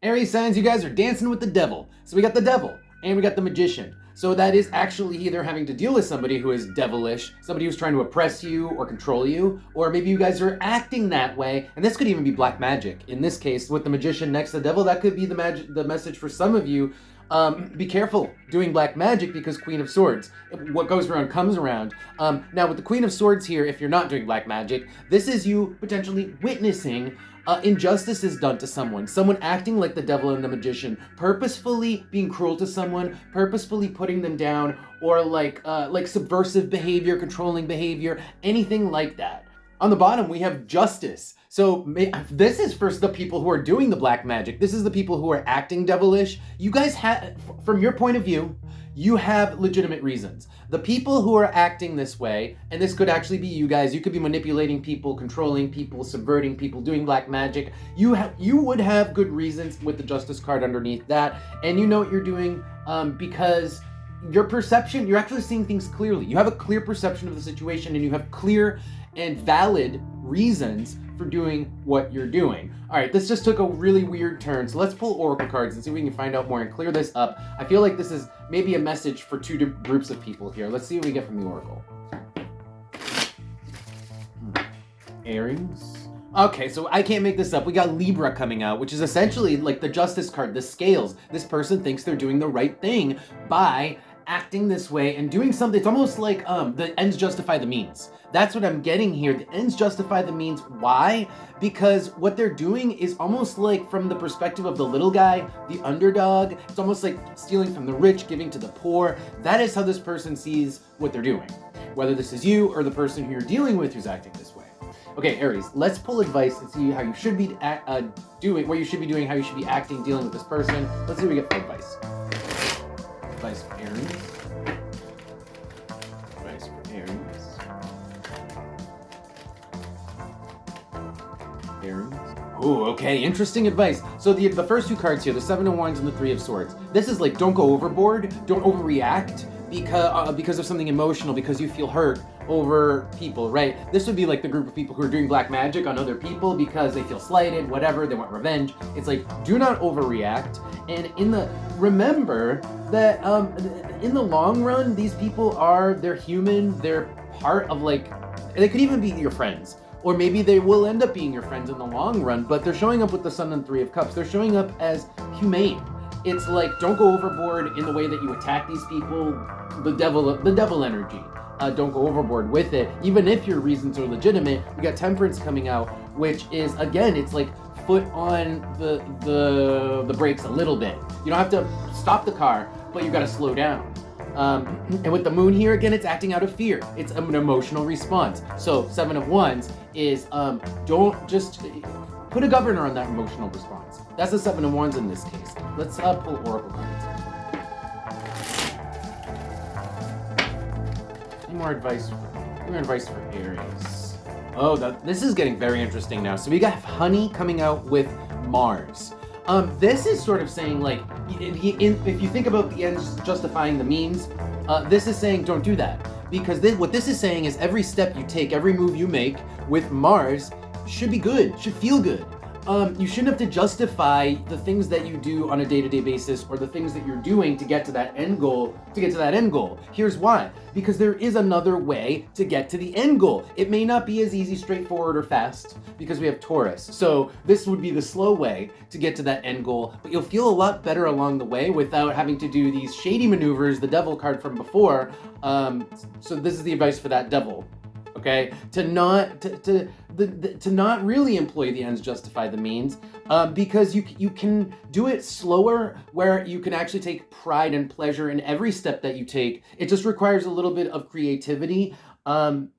Aries signs, you guys are dancing with the devil. So we got the devil and we got the magician. So that is actually either having to deal with somebody who is devilish, somebody who's trying to oppress you or control you, or maybe you guys are acting that way. And this could even be black magic. In this case, with the magician next to the devil, that could be the message for some of you. Be careful doing black magic because Queen of Swords. What goes around comes around. Now with the Queen of Swords here, if you're not doing black magic, this is you potentially witnessing injustice is done to someone acting like the devil and the magician, purposefully being cruel to someone, purposefully putting them down, or like subversive behavior, controlling behavior, anything like that. On the bottom, we have justice. So this is for the people who are doing the black magic. This is the people who are acting devilish. You guys have, from your point of view, you have legitimate reasons. The people who are acting this way, and this could actually be you guys, you could be manipulating people, controlling people, subverting people, doing black magic. You would have good reasons with the justice card underneath that, and you know what you're doing because your perception, you're actually seeing things clearly. You have a clear perception of the situation, and you have clear and valid reasons for doing what you're doing. All right, this just took a really weird turn, so let's pull oracle cards and see if we can find out more and clear this up. I feel like this is maybe a message for two groups of people here. Let's see what we get from the oracle. Aries. Okay, so I can't make this up. We got Libra coming out, which is essentially like the justice card, the scales. This person thinks they're doing the right thing by acting this way and doing something. It's almost like the ends justify the means. That's what I'm getting here. The ends justify the means. Why? Because what they're doing is almost like from the perspective of the little guy, the underdog. It's almost like stealing from the rich, giving to the poor. That is how this person sees what they're doing. Whether this is you or the person who you're dealing with who's acting this way. Okay, Aries, let's pull advice and see how you should be doing, what you should be doing, how you should be acting, dealing with this person. Let's see what we get for advice. Advice for Aries. Advice for Aries. Aries. Ooh, okay, interesting advice. So the first two cards here, the Seven of Wands and the Three of Swords. This is like, don't go overboard, don't overreact because of something emotional, because you feel hurt over people, right? This would be like the group of people who are doing black magic on other people because they feel slighted, whatever, they want revenge. It's like, do not overreact. And remember that in the long run, these people they're human, they're part of they could even be your friends. Or maybe they will end up being your friends in the long run, but they're showing up with the Sun and Three of Cups. They're showing up as humane. It's like, don't go overboard in the way that you attack these people, the devil energy. Don't go overboard with it. Even if your reasons are legitimate, we got Temperance coming out, which is, again, it's like foot on the brakes a little bit. You don't have to stop the car, but you got to slow down. And with the Moon here, again, it's acting out of fear. It's an emotional response. So Seven of Wands is don't just put a governor on that emotional response. That's the Seven of Wands in this case. Let's pull oracle cards. More advice for Aries. Oh, this is getting very interesting now. So we got Honey coming out with Mars. This is sort of saying, like, if you think about the ends justifying the means, this is saying don't do that. Because what this is saying is every step you take, every move you make with Mars should be good, should feel good. You shouldn't have to justify the things that you do on a day-to-day basis or the things that you're doing to get to that end goal, Here's why. Because there is another way to get to the end goal. It may not be as easy, straightforward, or fast because we have Taurus. So this would be the slow way to get to that end goal, but you'll feel a lot better along the way without having to do these shady maneuvers, the devil card from before. So this is the advice for that devil. Okay, to not really employ the ends justify the means, because you can do it slower, where you can actually take pride and pleasure in every step that you take. It just requires a little bit of creativity. On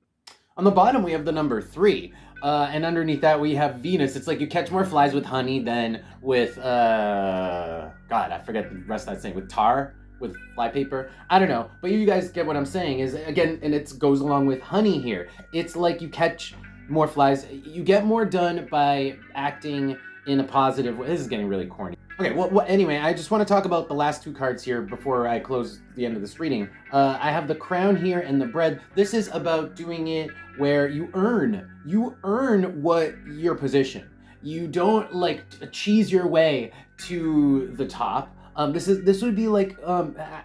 the bottom we have the number 3, and underneath that we have Venus. It's like you catch more flies with honey than with God, I forget the rest of that saying, with tar. With flypaper, I don't know, but you guys get what I'm saying. Is, again, and it goes along with honey here. It's like you catch more flies, you get more done by acting in a positive way. This is getting really corny. Okay, well, anyway, I just want to talk about the last two cards here before I close the end of this reading. I have the Crown here and the Bread. This is about doing it where you earn what your position. You don't like cheese your way to the top. This would be like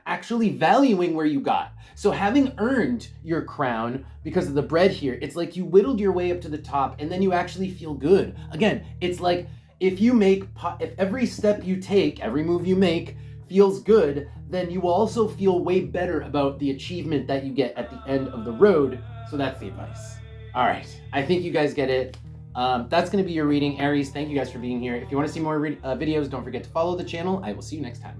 actually valuing where you got. So having earned your crown because of the bread here, it's like you whittled your way up to the top, and then you actually feel good. Again, it's like if every step you take, every move you make feels good, then you will also feel way better about the achievement that you get at the end of the road. So that's the advice. All right, I think you guys get it. That's going to be your reading. Aries, thank you guys for being here. If you want to see more videos, don't forget to follow the channel. I will see you next time.